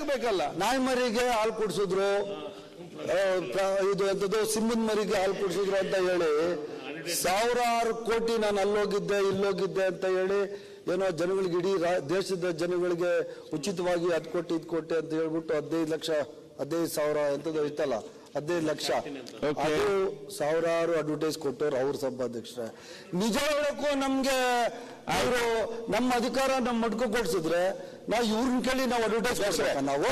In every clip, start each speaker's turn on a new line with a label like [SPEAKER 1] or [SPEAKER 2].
[SPEAKER 1] ಆಗ್ಬೇಕಲ್ಲ.
[SPEAKER 2] ನಾಯಿ ಮರಿಗೆ ಹಾಲು ಕುಡಿಸಿದ್ರು, ಇದು ಎಂತದ್ದು ಸಿಂಹದ ಮರಿಗೆ ಹಾಲು ಕುಡಿಸಿದ್ರು ಅಂತ ಹೇಳಿ ಸಾವಿರಾರು ಕೋಟಿ ನಾನು ಅಲ್ಲೋಗಿದ್ದೆ ಇಲ್ಲೋಗಿದ್ದೆ ಅಂತ ಹೇಳಿ ಏನೋ ಜನಗಳಿಗೆ ಇಡೀ ದೇಶದ ಜನಗಳಿಗೆ ಉಚಿತವಾಗಿ 10 ಕೋಟಿ 5 ಕೋಟಿ ಅಂತ ಹೇಳ್ಬಿಟ್ಟು 15,000 ಎಂತದ್ದು ಇತ್ತಲ್ಲ 15 ಲಕ್ಷ ಅದು ಸಾವಿರಾರು ಅಡ್ವರ್ಟೈಸ್ ಕೊಟ್ಟವ್ರು ಅವ್ರ ಸಭಾಧ್ಯಕ್ಷರೇ. ನಿಜ ಹೇಳಕ್ಕೂ ನಮ್ಗೆ ಅವರು ನಮ್ಮ ಅಧಿಕಾರ ನಮ್ಮ ಮಡ್ಕೊ ಕೊಡ್ಸಿದ್ರೆ ನಾವು ಇವ್ರನ್ನ ಕೇಳಿ ನಾವು ಅಡ್ವರ್ಟೈಸ್ ಕೊಡ್ಬೇಕು. ನಾವು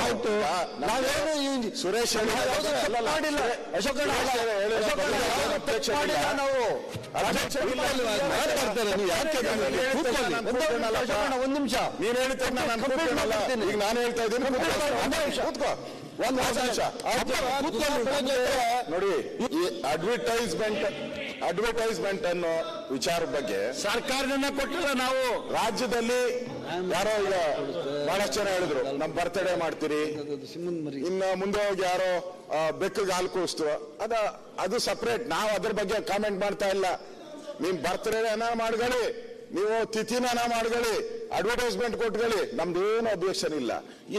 [SPEAKER 2] ನಾವೇನು
[SPEAKER 1] ಸುರೇಶ್
[SPEAKER 2] ಮಾಡಿಲ್ಲ, ಅಶೋಕಣ್ಣ ನಾವು ಒಂದ್ ನಿಮಿಷ
[SPEAKER 1] ನೀನ್ ಹೇಳ್ತಾ ನಾನು ಹೇಳ್ತಾ ಇದ್ದೀನಿ. ನೋಡಿ, ಈ ಅಡ್ವರ್ಟೈಸ್ಮೆಂಟ್ ಅನ್ನೋ ವಿಚಾರ ಬಗ್ಗೆ
[SPEAKER 3] ಸರ್ಕಾರದಿಂದ ಕೊಟ್ಟಿಲ್ಲ. ನಾವು
[SPEAKER 1] ರಾಜ್ಯದಲ್ಲಿ ಯಾರೋ ಈಗ ಬಹಳಷ್ಟು ಜನ ಹೇಳಿದ್ರು ನಮ್ ಬರ್ತ್ಡೇ ಮಾಡ್ತೀರಿ, ಇನ್ನ ಮುಂದೆ ಹೋಗಿ ಯಾರೋ ಬೆಕ್ಕಗೆ ಹಾಲು ಕೂರಿಸ್ತು, ಅದು ಸಪರೇಟ್. ನಾವು ಅದ್ರ ಬಗ್ಗೆ ಕಾಮೆಂಟ್ ಮಾಡ್ತಾ ಇಲ್ಲ. ನೀನ್ ಬರ್ತ್ಡೇನ ಮಾಡ್ಕೊಳ್ಳಿ, ನೀವು ತಿಥಿನ ಮಾಡ್ಕೊಳ್ಳಿ, ಅಡ್ವರ್ಟೈಸ್ಮೆಂಟ್ ಕೊಟ್ಕೊಳ್ಳಿ, ನಮ್ದೇನು ಅಬ್ಜೆಕ್ಷನ್ ಇಲ್ಲ. ಈ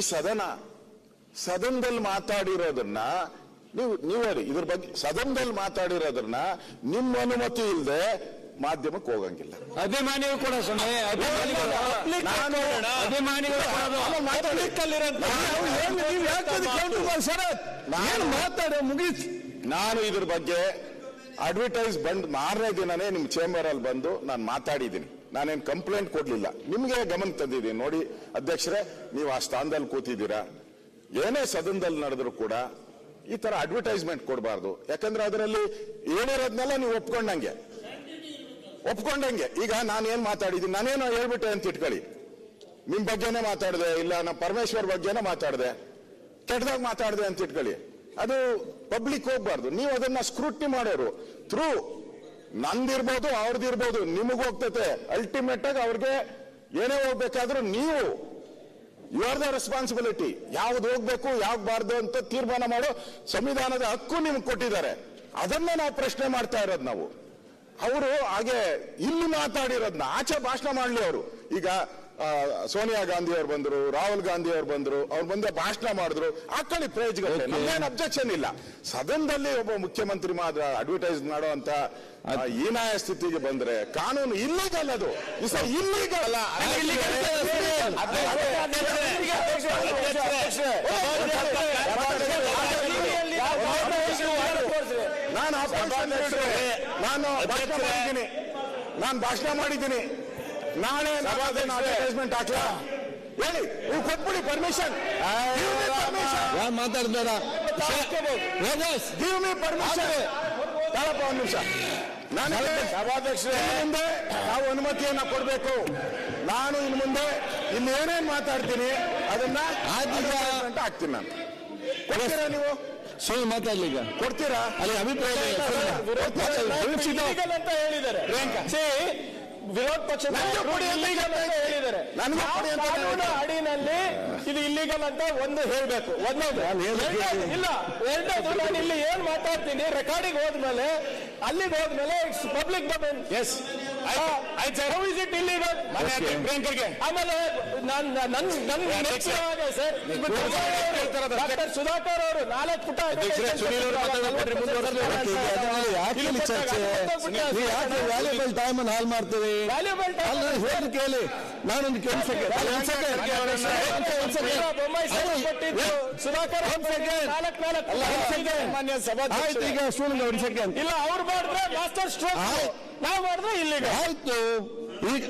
[SPEAKER 1] ಸದನದಲ್ಲಿ ಮಾತಾಡಿರೋದನ್ನ ನೀವು ಹೇಳಿ, ಇದ್ರ ಬಗ್ಗೆ ಸದನದಲ್ಲಿ ಮಾತಾಡಿರೋದನ್ನ ನಿಮ್ಮ ಅನುಮತಿ ಇಲ್ಲದೆ ಮಾಧ್ಯಮಕ್ಕೆ ಹೋಗಂಗಿಲ್ಲ.
[SPEAKER 3] ಅಭಿಮಾನಿಗಳು ಕೂಡ
[SPEAKER 1] ನಾನು ಇದ್ರ ಬಗ್ಗೆ ಅಡ್ವರ್ಟೈಸ್ ಬಂದ್ ಮಾರನೇ ದಿನನೇ ನಿಮ್ ಚೇಂಬರ್ ಅಲ್ಲಿ ಬಂದು ನಾನು ಮಾತಾಡಿದ್ದೀನಿ. ನಾನೇನು ಕಂಪ್ಲೇಂಟ್ ಕೊಡ್ಲಿಲ್ಲ, ನಿಮ್ಗೆ ಗಮನ ತಂದಿದ್ದೀನಿ. ನೋಡಿ ಅಧ್ಯಕ್ಷರೇ, ನೀವು ಆ ಸ್ಥಾನದಲ್ಲಿ ಕೂತಿದ್ದೀರಾ, ಏನೇ ಸದನದಲ್ಲಿ ನಡೆದ್ರು ಕೂಡ ಈ ತರ ಅಡ್ವರ್ಟೈಸ್ಮೆಂಟ್ ಕೊಡಬಾರ್ದು. ಯಾಕಂದ್ರೆ ಅದರಲ್ಲಿ ಹೇಳಿರೋದ್ನೆಲ್ಲ ನೀವು ಒಪ್ಕೊಂಡಂಗೆ. ಈಗ ನಾನೇನ್ ಮಾತಾಡಿದ್ದೀನಿ, ನಾನೇನೋ ಹೇಳ್ಬಿಟ್ಟೆ ಅಂತ ಇಟ್ಕೊಳ್ಳಿ, ನಿಮ್ ಬಗ್ಗೆನೇ ಮಾತಾಡಿದೆ, ಇಲ್ಲ ನಮ್ಮ ಪರಮೇಶ್ವರ್ ಬಗ್ಗೆನೇ ಮಾತಾಡಿದೆ, ಕೆಟ್ಟದಾಗ ಮಾತಾಡಿದೆ ಅಂತ ಇಟ್ಕೊಳ್ಳಿ, ಅದು ಪಬ್ಲಿಕ್ ಹೋಗ್ಬಾರ್ದು. ನೀವು ಅದನ್ನ ಸ್ಕ್ರೂಟ್ನಿ ಮಾಡೋರು ಥ್ರೂ ನಂದಿರ್ಬೋದು ಅವ್ರದ್ದಿರ್ಬೋದು, ನಿಮಗ್ ಹೋಗ್ತತೆ. ಅಲ್ಟಿಮೇಟ್ ಆಗಿ ಅವ್ರಿಗೆ ಏನೇ ಹೋಗ್ಬೇಕಾದ್ರೂ ನೀವು ಯು ಆರ್ ದ ರೆಸ್ಪಾನ್ಸಿಬಿಲಿಟಿ. ಯಾವ್ದು ಹೋಗ್ಬೇಕು ಯಾವ್ದು ಅಂತ ತೀರ್ಮಾನ ಮಾಡೋ ಸಂವಿಧಾನದ ಹಕ್ಕು ನಿಮ್ಗೆ ಕೊಟ್ಟಿದ್ದಾರೆ. ಅದನ್ನ ನಾವು ಪ್ರಶ್ನೆ ಮಾಡ್ತಾ ಇರೋದು. ನಾವು ಅವರು ಹಾಗೆ ಇಲ್ಲಿ ಮಾತಾಡಿರೋದನ್ನ ಆಚೆ ಭಾಷಣ ಮಾಡ್ಲಿ. ಅವರು ಈಗ ಸೋನಿಯಾ ಗಾಂಧಿ ಅವ್ರು ಬಂದ್ರು, ರಾಹುಲ್ ಗಾಂಧಿ ಅವ್ರು ಬಂದ್ರು, ಅವ್ರು ಬಂದೆ ಭಾಷಣ ಮಾಡಿದ್ರು, ಹಾಕೊಳ್ಳಿ ಪ್ರಯೋಜನ, ನಮ್ಗೇನು ಅಬ್ಜೆಕ್ಷನ್ ಇಲ್ಲ. ಸದನದಲ್ಲಿ ಒಬ್ಬ ಮುಖ್ಯಮಂತ್ರಿ ಮಾತ್ರ ಅಡ್ವರ್ಟೈಸ್ ಮಾಡೋ ಅಂತ ಹೀನಾಯ ಸ್ಥಿತಿಗೆ ಬಂದ್ರೆ ಕಾನೂನು ಇಲ್ಲಿಗಲ್. ಅದು ಇಲ್ಲಿಗಲ್ ಅಲ್ಲ. ನಾನು ಭಾಷಣ ಮಾಡಿದ್ದೀನಿ. ನಾಳೆ ಅಡ್ವರ್ಟೈಸ್ಮೆಂಟ್ ಹಾಕ್ಲಾ ಹೇಳಿ, ನೀವು ಕೊಟ್ಬಿಡಿ ಪರ್ಮಿಷನ್.
[SPEAKER 2] ಮಾತಾಡ್ಬೇಡ,
[SPEAKER 1] ಗಿವ್ ಮಿ ಪರ್ಮಿಷನ್. ತಾಳಪ್ಪ ಒಂದು ನಿಮಿಷ. ಸಭಾಧ್ಯಕ್ಷರೇ, ಮುಂದೆ ನಾವು ಅನುಮತಿಯನ್ನ ಕೊಡ್ಬೇಕು. ನಾನು ಇನ್ನು ಮುಂದೆ ಇಲ್ಲಿ ಏನೇನ್ ಮಾತಾಡ್ತೀನಿ ಅದನ್ನ ಹಾಕ್ತೀನಿ. ನಾನು ಕೊಡ್ತೀರಾ? ನೀವು
[SPEAKER 2] ಸುಳ್ಳು ಮಾತಾಡ್ಲಿ, ಈಗ
[SPEAKER 1] ಕೊಡ್ತೀರಾ?
[SPEAKER 2] ಅಲ್ಲಿ ಅಭಿಪ್ರಾಯ
[SPEAKER 3] ಅಂತ ಹೇಳಿದ್ದಾರೆ ವಿರೋಧ ಪಕ್ಷ ಹೇಳಿದ್ದಾರೆ. ಕಾನೂನು ಅಡಿನಲ್ಲಿ ಇದು ಇಲ್ಲಿಗಲ್ ಅಂತ ಒಂದು ಹೇಳ್ಬೇಕು. ಇಲ್ಲ, ಎರಡನೇದು ನಾನು ಇಲ್ಲಿ ಏನ್ ಮಾತಾಡ್ತೀನಿ ರೆಕಾರ್ಡಿಂಗ್ ಹೋದ್ಮೇಲೆ ಅಲ್ಲಿಗೆ ಹೋದ್ಮೇಲೆ it's public domain. Yes, how is it illegal? ಆಮೇಲೆ ಡಾಕ್ಟರ್ ಸುಧಾಕರ್ ಅವರು 4 ಪುಟ
[SPEAKER 2] ವ್ಯಾಲ್ಯೂಬಲ್ ಟೈಮ್ ಅನ್ನು ಹಾಳು ಮಾಡ್ತೀವಿ. ಹೇಳಿ ಕೇಳಿ, ನಾನೊಂದು ಕೆಲಸಕ್ಕೆ
[SPEAKER 3] ಸುಧಾಕರ್
[SPEAKER 2] ಮಾನ್ಯ ಸಭಾಧ್ಯಕ್ಷ, ಈಗ ಸ್ಟೂಡೆಂಟ್ ಒಂದು ಸೆಕೆಂಡ್.
[SPEAKER 3] ಇಲ್ಲ, ಅವ್ರು ಮಾಡಿದ್ರೆ ಮಾಸ್ಟರ್ ಸ್ಟ್ರೋಕ್, ನಾವು ಮಾಡಿದ್ರೆ ಇಲ್ಲಿಗೆ
[SPEAKER 2] ಆಯ್ತು. ಈಗ